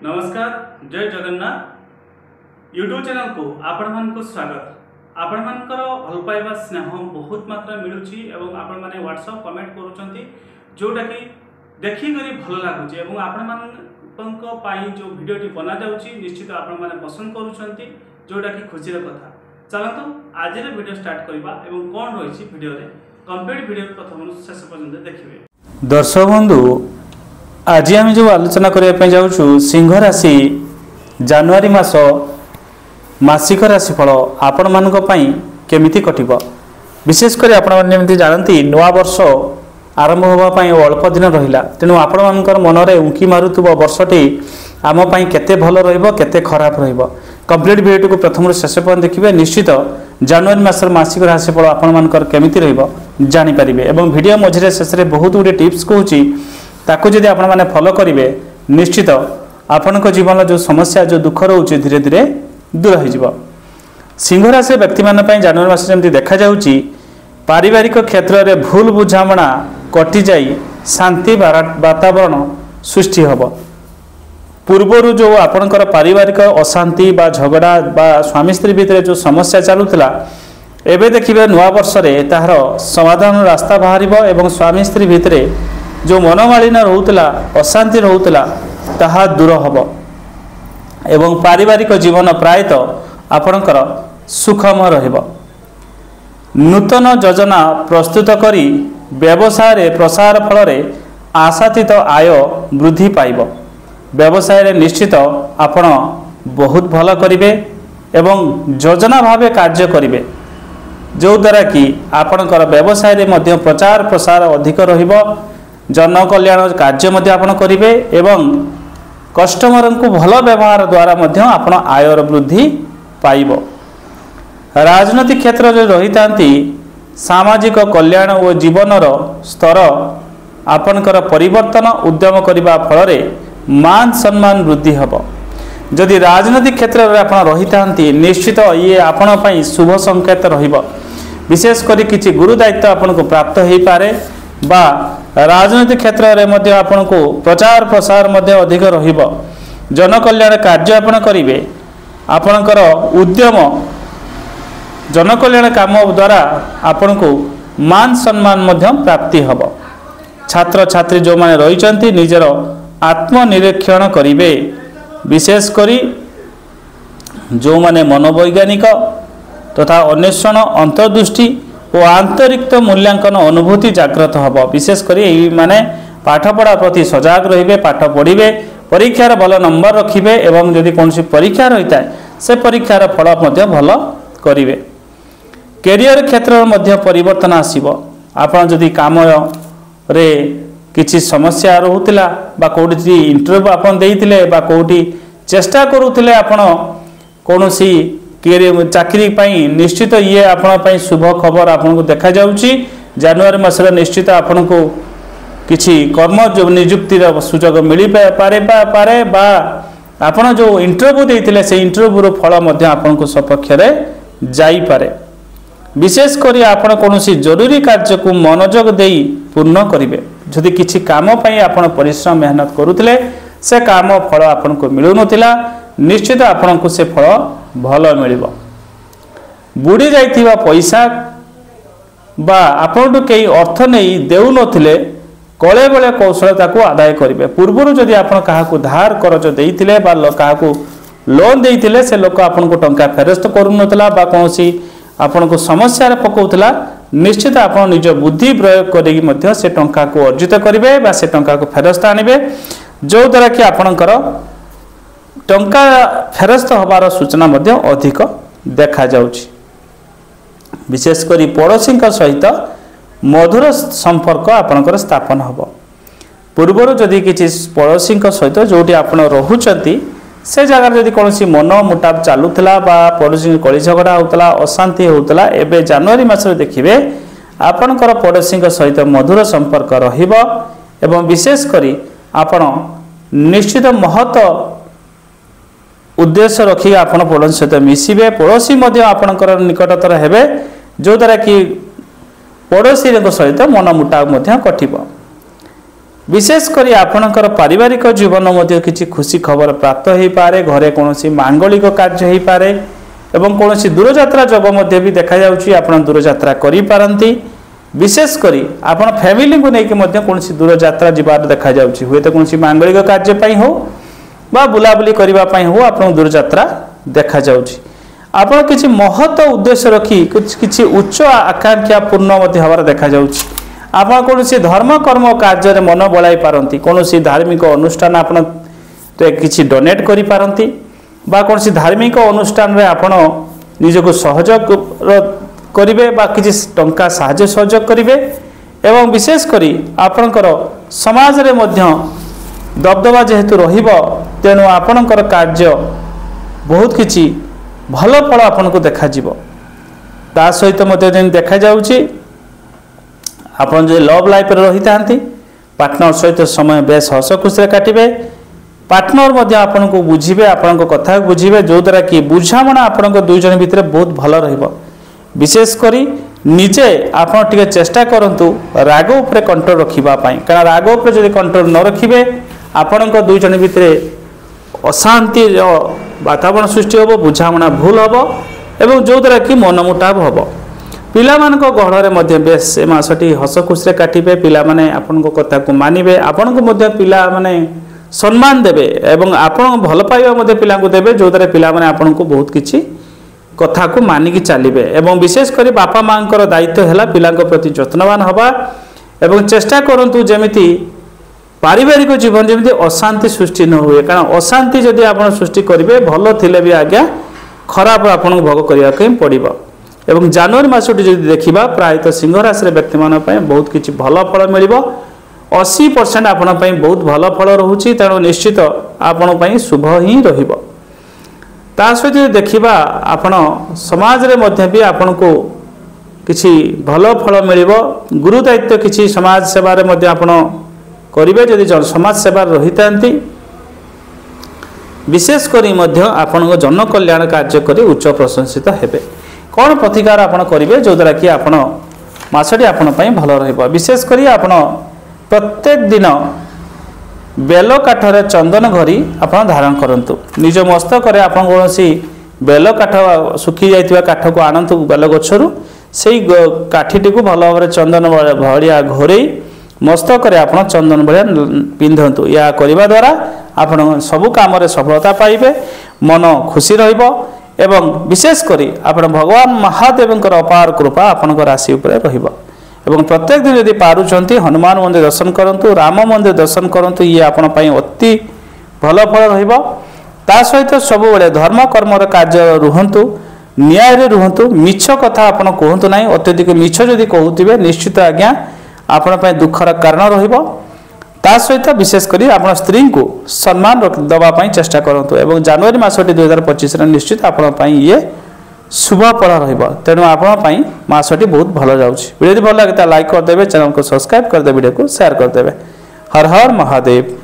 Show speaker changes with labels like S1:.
S1: नमस्कार जय Jagannath YouTube channel को आपण मानक स्वागत। आपण मानकर भल पाइबा स्नेह बहुत मात्रा मिलुची एवं आपण माने व्हाट्सएप कमेंट करूचंती जोटा कि देखि करी भल लागुची एवं आपण मानक पाई जो वीडियोटी बना जाउची निश्चित आपण माने पसंद करूचंती जोटा कि खुशी र कथा। चलंतु आज रे वीडियो स्टार्ट करबा एवं कोन रहिची वीडियो रे कंप्लीट वीडियो प्रथम शेष पर्यंत देखिबे।
S2: दर्शक बंधु आज आम जो आलोचना करने जाऊँ सिंह राशि जनवरी मास मासिक राशिफल आपण मानक केमिति कटिब। विशेषकर आपण जानती नुआ वर्ष आरंभ होगापाई अल्प दिन रहा तेणु आपण मानकर मनरे उंकी मारुव वर्षटी आम केते भल रते खराब कंप्लीट वीडियो को प्रथम शेष पर्यंत देखिए। निश्चित जनवरी मास मासिक राशिफल आपण मानकर केमिति जानीपर एवं वीडियो मझे शेष में बहुत गुड़े टिप्स कहूँ ताकू जदि आपण माने फॉलो करेंगे निश्चित आपण जीवन जो समस्या जो दुख रोचे धीरे धीरे दूर हो। सिंह राशि व्यक्ति मान जनवरी मास जमी देखा जाउची पारिवारिक क्षेत्र में भूल बुझामणा कटि जाई शांति वातावरण सृष्टि होब। पूर्वर जो आपणकर पारिवारिक अशांति बा झगड़ा बा स्वामी स्त्री भितर जो समस्या चलुला एबे देखिबे नुआ वर्ष रे ताहार समाधान रास्ता बाहरिबो एवं स्वामी स्त्री भितर जो मनोमालिन रोला अशांति रोला ताहा दूर हम एवं पारिवारिक जीवन प्रायतः आपणकर सुखमय रहिबो। नूतन योजना प्रस्तुत करी व्यवसाय रे प्रसार फल रे आशातीत आय वृद्धि पाइब। व्यवसाय रे निश्चित आपण बहुत भल करिवे एवं योजना भावे कार्य करिवे जो द्वारा कि आपणकर व्यवसाय रे मध्य प्रचार प्रसार अधिक रहिबो। जन कल्याण कार्य मध्य आपण करिवे एवं कस्टमर को भल व्यवहार द्वारा मध्य आपण आयर वृद्धि पाइब। राजनीतिक क्षेत्र में रही था सामाजिक कल्याण और जीवनर स्तर आपणकर परिवर्तन उद्यम करने फल मान सम्मान वृद्धि हम। जदि राजनीतिक क्षेत्र में आप रही था निश्चित ये आपण शुभ संकेत रहिबो। विशेषकर किसी गुरु दायित्व आपन को प्राप्त हो पारे बा राजनीतिक क्षेत्र में मध्य आपन को प्रचार प्रसार मध्य अधिक रहिबो। जन कल्याण कार्य आपण करिवे आपणकर उद्यम जन कल्याण काम द्वारा आपण को मान सम्मान मध्य प्राप्ति हब। छात्र छात्री जो माने रहिचंती निजर आत्मनिरीक्षण करिवे। विशेषकर जो माने मनोवैज्ञानिक तथा अन्वेषण अंतर्दृष्टि और आंतरिक मूल्यांकन अनुभूति जागृत हम। विशेषकर यही माने पाठपढ़ा प्रति सजग रे पाठ पढ़े परीक्षार भल नंबर रखिए एवं जदि कौन परीक्षा रही है से परीक्षार फल भल करेंगे। कैरियर क्षेत्र में परिवर्तन आसब। आपड़ जदि कम रे किसी समस्या रोला कौटी इंटरव्यू आपन देइथिले बा कौटी चेष्टा करुले आपन कौनसी चाकरी पाई निश्चित ये आपण शुभ खबर आपन को देखा जाउची। जनवरी मास निश्चित आपन को किसी कर्म जो नियुक्तिर सुजोग मिल पारे बा आपन जो इंटरव्यू देइथिले से इंटरव्यू फल मध्य आपन को सपक्ष रे जाई पारे। विशेषकर आपन कोनोसी जरूरी कार्य को मनोयोग देई पूर्ण करिवे। जदि किसी काम पाई आपन परिश्रम मेहनत करुथिले से काम फल आपन को मिलु नथिला निश्चित आपन को से फल भल मिल। बुड़ी जाइथिबा पैसा बा आपन कई अर्थ नहीं देउ नथिले कले बेले कौशलता को आदाय करिवे। पूर्वर जदि आपन काहाकू धार करज देइथिले बा काहाकू लोन देइथिले से लोक आपन को टंका फेरस्त करू नथला बा कोनसी आपन को समस्या रे पकोउतला निश्चित आपन निज बुद्धि प्रयोग करी मध्य से टंका को अर्जित करिवे बा से टंका को फेरस्त आनिबे जो द्वारा कि आपनकर टंका फेरस्त होबार सूचना मध्य अधिक देखा जाउची। विशेषकर पड़ोशी सहित मधुर संपर्क आपणकर स्थापन हम। पूर्वर जदि किसी पड़ोशी सहित जोटी आपण रहुचंती से जगह जदि कौन मन मुटाव चलुला बा पड़ोशी कली झगड़ा होता अशांति होता एवं जनवरी मास देखिए आपणकर पड़ोशी सहित मधुर संपर्क रहिबो एवं विशेषकर आपण निश्चित महत्व उद्देश्य रखी आपण पड़ोशी सहित मिसिबे। पड़ोशी मध्य आपणकर निकटतर हेबे जो द्वारा कि पड़ोशी सहित मन मुटाव मध्य कटिब। विशेषकर आपणकर पारिवारिक जीवन मध्य किसी खुशी खबर प्राप्त हो पारे घरे कौन मांगलिक कार्य हो पारे एवं कौन दूरयात्रा जग मध्य भी देखा आप दूरयात्रा करी विशेषकर आप फैमिली को लेकिन कौन दूरयात्रा जीवार देखा हुए तो कौन मांगलिक कार्य हो बा बुलाबुली करने हो आप दूरयात्रा देखा आप किसी महत्व उद्देश्य रखी किसी उच्च आकांक्षा पूर्ण हमार देखा आप कौन धर्म कर्म कार्य मन बड़ाई पारती कौन धार्मिक अनुष्ठान आप किसी डोनेट करी पारती बा कौन धार्मिक अनुष्ठान रे आपण निजको सहयोग करिवे बा किसी टंका साहाय्य सहयोग करिवे एवं विशेष करी आपणकर समाज रे मध्य दबदबा जेहेतु रहिबो तेणु आपणकर कार्य बहुत किछि भल फल आपन को देखा जीवो ता सहित मध्य दिन देखा जाउछि आपन जे लव लाइफ रे रही थांती पार्टनर सहित समय बेस हस खुशी काटिबे पार्टनर मध्य आपन को बुझिबे आपन को कथा बुझिबे जो द्वारा कि बुझामणा आपन को दुई जन भितर बहुत भल रहिबो विशेष करी निजे आपन टिके चेष्टा करंतु राग ऊपर कंट्रोल रखिबा पई कारण राग ऊपर जदि कंट्रोल न रखिबे आपन को दुई जन भितर अशांति वातावरण सृष्टि होबो बुझामणा भूल होबो एवं जो द्वारा कि मनमुटाव होबो पिला मानक गहଳରେ मध्य बेस ए मासटी हस खुशी काटिबे पिला माने आपन को कथा को मानिबे आपन को मध्य पिला माने सम्मान देबे एवं आपन भल पाइबा मध्य पिला को देबे जो द्वारा पिला माने आपन को बहुत किछि कथा को मानिकी चलिबे एवं विशेष करी बापा मांकर दायित्व हैला पिला को प्रति यत्नवान हबा एवं चेष्टा करंतु जेमिति पारिवारिक जीवन जेमिति अशांति सृष्टि न हुए कारण अशांति जदि आपन सृष्टि करिवे भल थिले भी आज्ञा खराब आपन भोग करिया के पड़िबो एवं जनवरी मासटी जदि देखिबा प्रायतः सिंह राशि व्यक्ति मान बहुत किछि भल फल मिलिबो 80% आपन पई बहुत भल फल रहुछि तेणु निश्चित आपन पई शुभ ही रहिबो ता सहित देखिबा आपन समाज रे मध्य भी आपन को किछि भल फल मिलिबो गुरु दायित्व किछि समाज सेवा रे मध्य आपन करिवे जदि समाज सेवा रहितांती विशेष करी मध्य आपन को जन कल्याण कार्य करी उच्च प्रशंसित हेबे कौन प्रतिकार आपन करिवे जो द्वारा कि आपन मासटी आपन पई भल रहइबो विशेष करी आपन प्रत्येक दिन बेल काठरे चंदन घरी आपन धारण करंतु निज मस्तक रे आपन कोनसी बेल काठ सुखी जाइतिबा काठ को आनंतु बेल गछरु सेई काठीटी को भल भाबरे चंदन भड़िया घोरई मस्तक रे आपन चंदन भड़िया पिंधंतु या करिबा द्वारा आपन सब काम रे सफलता पाइबे मन खुशी रहिबो एवं विशेष करी आपण भगवान महादेव अपार कृपा आपण राशि उपरे रहिबो एवं प्रत्येक दिन यदि पारुचंती हनुमान मंदिर दर्शन करंतु राम मंदिर दर्शन करंतु ये आपण पई अति भल फल रहिबो ता सहित सब बेले धर्म कर्म रे कार्य रुहंतु न्याय रे रुहंतु मिछ कथा आपण कहंतु नाही अत्यधिक मिछ जदि कहउतिबे निश्चित आज्ञा आपण पई दुखर कारण रहिबो ता सहित विशेष करी आपण स्त्री को सम्मान दबा पई चेष्टा करंतु एवं जनवरी मासटी 2025 रे निश्चित आपण पई ये शुभ फल रहिबो तेनु आपण पई मासटी बहुत भल जाउछि वीडियो भल लागे ता लाइक कर देबे चैनल को सब्सक्राइब कर देबे वीडियो को शेयर कर देबे हर हर महादेव।